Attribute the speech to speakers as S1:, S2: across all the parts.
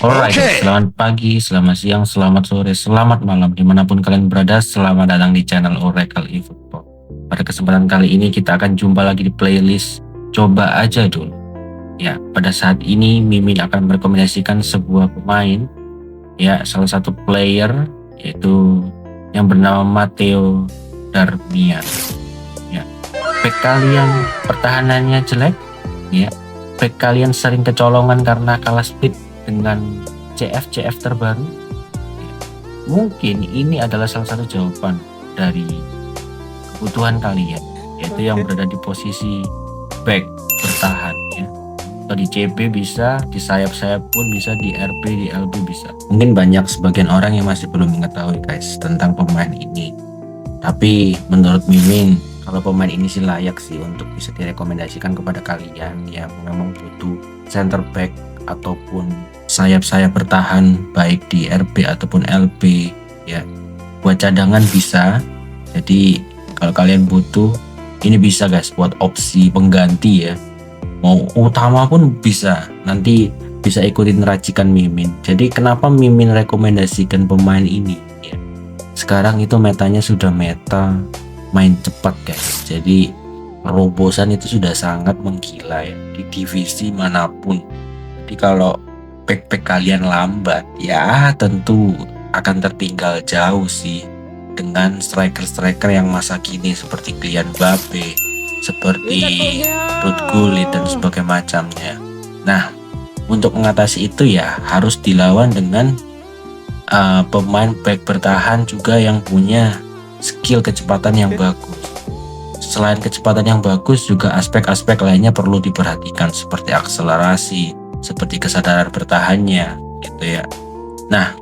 S1: Alright, selamat pagi, selamat siang, selamat sore, selamat malam, dimanapun kalian berada, selamat datang di channel Oracle eFootball. Pada kesempatan kali ini kita akan jumpa lagi di playlist Coba Aja Dulu. Ya, pada saat ini Mimin akan merekomendasikan sebuah pemain, ya salah satu player, yaitu yang bernama Matteo Darmian. Ya, back kalian pertahanannya jelek, ya, back kalian sering kecolongan karena kalah speed dengan CF terbaru. Mungkin ini adalah salah satu jawaban dari kebutuhan kalian, yaitu yang berada di posisi back bertahan, ya. Atau di CB bisa, di sayap-sayap pun bisa, di RB, di LB bisa. Mungkin banyak sebagian orang yang masih belum mengetahui guys tentang pemain ini. Tapi menurut Mimin, kalau pemain ini sih layak sih untuk bisa direkomendasikan kepada kalian yang memang butuh center back ataupun sayap-sayap bertahan baik di RB ataupun LB, ya. Buat cadangan bisa. Jadi kalau kalian butuh, ini bisa guys buat opsi pengganti ya. Mau utama pun bisa. Nanti bisa ikutin racikan Mimin. Jadi kenapa Mimin rekomendasikan pemain ini ya? Sekarang itu metanya sudah meta main cepat guys. Jadi terobosan itu sudah sangat menggila ya di divisi manapun. Jadi kalau back kalian lambat, ya tentu akan tertinggal jauh sih dengan striker-striker yang masa kini seperti Kylian Mbappe, seperti Ruud Gullit dan sebagainya macamnya. Nah, untuk mengatasi itu ya harus dilawan dengan pemain back bertahan juga yang punya skill kecepatan yang bagus. Selain kecepatan yang bagus, juga aspek-aspek lainnya perlu diperhatikan seperti akselerasi, seperti kesadaran bertahannya gitu ya. Nah,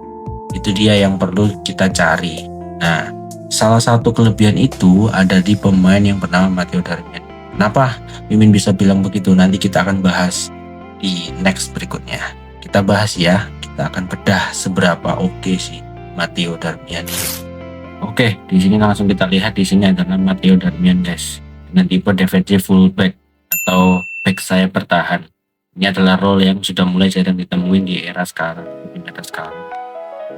S1: itu dia yang perlu kita cari. Nah, salah satu kelebihan itu ada di pemain yang bernama Matteo Darmian. Kenapa Mimin bisa bilang begitu? Nanti kita akan bahas di next berikutnya. Kita bahas ya, kita akan bedah seberapa oke sih Matteo Darmian ini. Oke, di sini langsung kita lihat, di sini adalah Matteo Darmian guys, dengan tipe defensive fullback atau back sayap bertahan. Ini adalah role yang sudah mulai jarang ditemuin di era sekarang, di meta sekarang.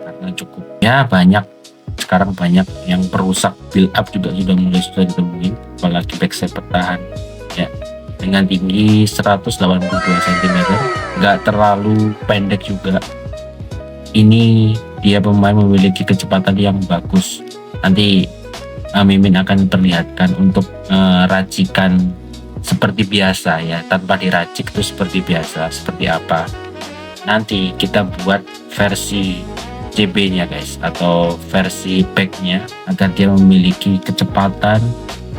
S1: Karena cukup ya banyak yang perusak build up juga sudah mulai ditemuin, apalagi back sayap bertahan ya, dengan tinggi 182 cm, nggak terlalu pendek juga. Ini dia pemain memiliki kecepatan yang bagus. Nanti Mimin akan perlihatkan untuk racikan seperti biasa ya, tanpa diracik itu seperti biasa, seperti apa nanti kita buat versi CB nya guys, atau versi backnya, agar dia memiliki kecepatan,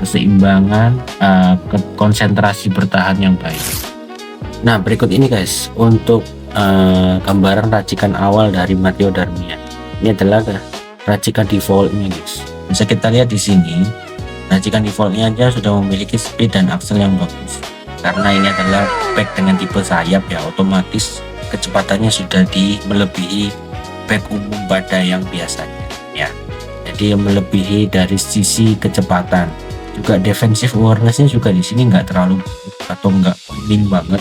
S1: keseimbangan, konsentrasi bertahan yang baik. Nah, berikut ini guys untuk gambaran racikan awal dari Matteo Darmian. Ini adalah racikan defaultnya guys. Bisa kita lihat di sini, racikan defaultnya aja sudah memiliki speed dan aksel yang bagus. Karena ini adalah back dengan tipe sayap ya, otomatis kecepatannya sudah melebihi back umum pada yang biasanya ya. Jadi melebihi dari sisi kecepatan. Juga defensive awarenessnya juga di sini nggak terlalu atau nggak minim banget.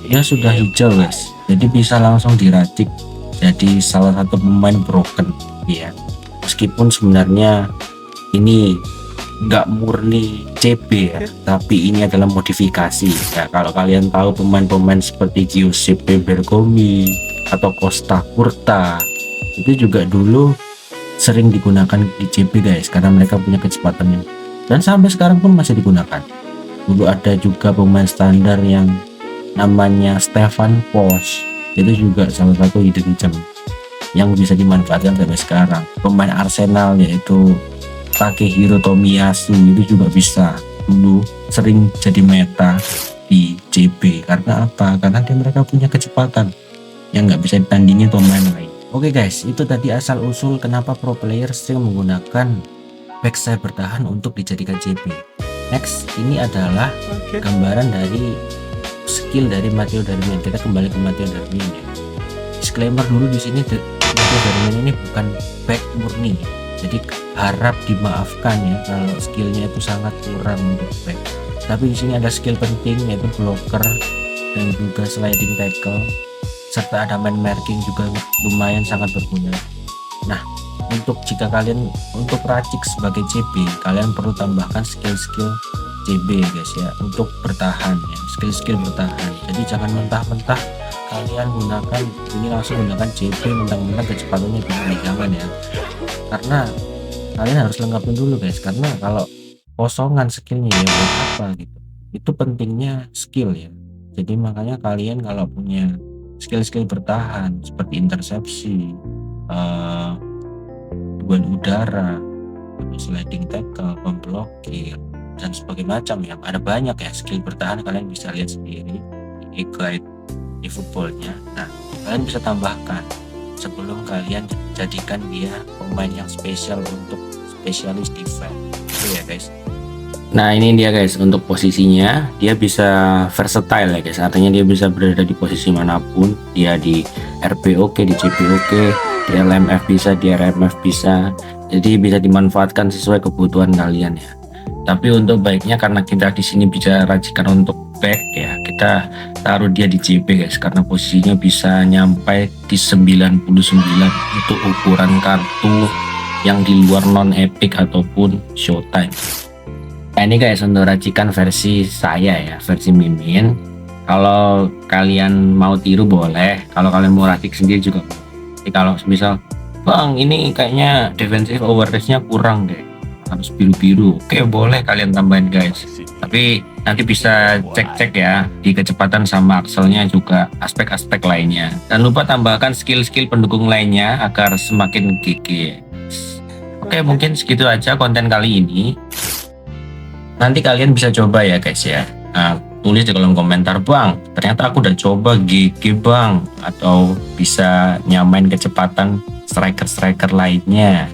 S1: Ya sudah hijau guys. Jadi bisa langsung diracik jadi salah satu pemain broken ya. Meskipun sebenarnya ini nggak murni CB ya, tapi ini adalah modifikasi ya. Kalau kalian tahu pemain-pemain seperti Giuseppe Bergomi atau Costa Curta, itu juga dulu sering digunakan di CB guys, karena mereka punya kecepatan dan sampai sekarang pun masih digunakan. Dulu ada juga pemain standar yang namanya Stefan Posch, itu juga salah satu hidden gem yang bisa dimanfaatkan sampai sekarang. Pemain Arsenal yaitu Takehiro Tomiyasu itu juga bisa dulu sering jadi meta di CB. Karena apa? Karena mereka punya kecepatan yang nggak bisa ditandingin pemain lain. Oke guys, itu tadi asal usul kenapa pro player sering menggunakan back sayap bertahan untuk dijadikan CB. Next, ini adalah gambaran dari skill dari Matteo Darmian. Kita kembali ke Matteo Darmian ya. Disclaimer dulu di sini, Matteo Darmian ini bukan back murni. Jadi harap dimaafkan ya kalau skillnya itu sangat kurang untuk back. Tapi di sini ada skill penting yaitu blocker dan juga sliding tackle, serta ada man marking juga lumayan sangat berguna. Nah, untuk jika kalian untuk racik sebagai CB, kalian perlu tambahkan skill-skill CB guys ya, untuk bertahan ya, skill-skill bertahan. Jadi jangan mentah-mentah kalian gunakan ini langsung gunakan CB mentang-mentang kecepatannya tinggi, jangan ya, karena kalian harus lengkapin dulu guys, karena kalau kosongan skillnya ya buat apa gitu. Itu pentingnya skill ya. Jadi makanya kalian kalau punya skill-skill bertahan seperti intersepsi, duel udara, sliding tackle, pemblokir, dan sebagainya macam ya, ada banyak ya skill bertahan, kalian bisa lihat sendiri di guide di footballnya. Nah, kalian bisa tambahkan sebelum kalian jadikan dia pemain yang spesial untuk spesialis defense itu ya guys. Nah ini dia guys, untuk posisinya dia bisa versatile ya guys, artinya dia bisa berada di posisi manapun, dia di RP oke, di CP oke, di LMF bisa, di RMF bisa, jadi bisa dimanfaatkan sesuai kebutuhan kalian ya. Tapi untuk baiknya karena kita di sini bisa racikan untuk back ya, kita taruh dia di CP guys, karena posisinya bisa nyampe di 99 untuk ukuran kartu yang di luar non epic ataupun showtime. Nah ini guys untuk racikan versi saya ya, versi Mimin. Kalau kalian mau tiru boleh, kalau kalian mau racik sendiri juga. Jadi kalau misal bang ini kayaknya defensive awareness-nya kurang deh, harus biru-biru, oke boleh kalian tambahin guys. Tapi nanti bisa cek-cek ya di kecepatan sama akselnya juga aspek-aspek lainnya. Dan lupa tambahkan skill-skill pendukung lainnya agar semakin GG. Oke mungkin segitu aja konten kali ini. Nanti kalian bisa coba ya guys ya. Nah, tulis di kolom komentar, bang ternyata aku udah coba GG bang, atau bisa nyamain kecepatan striker-striker lainnya.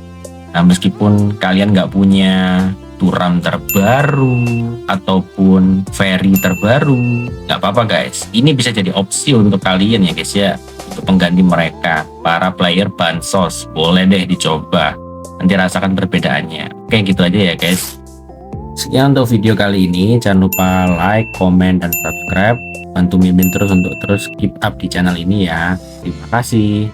S1: Nah meskipun kalian nggak punya Thuram terbaru ataupun Ferry terbaru, nggak apa-apa guys, ini bisa jadi opsi untuk kalian ya guys ya, untuk pengganti mereka, para player bansos. Boleh deh dicoba, nanti rasakan perbedaannya. Oke gitu aja ya guys. Sekian untuk video kali ini, jangan lupa like, komen, dan subscribe. Bantu Mimin terus untuk terus keep up di channel ini ya. Terima kasih.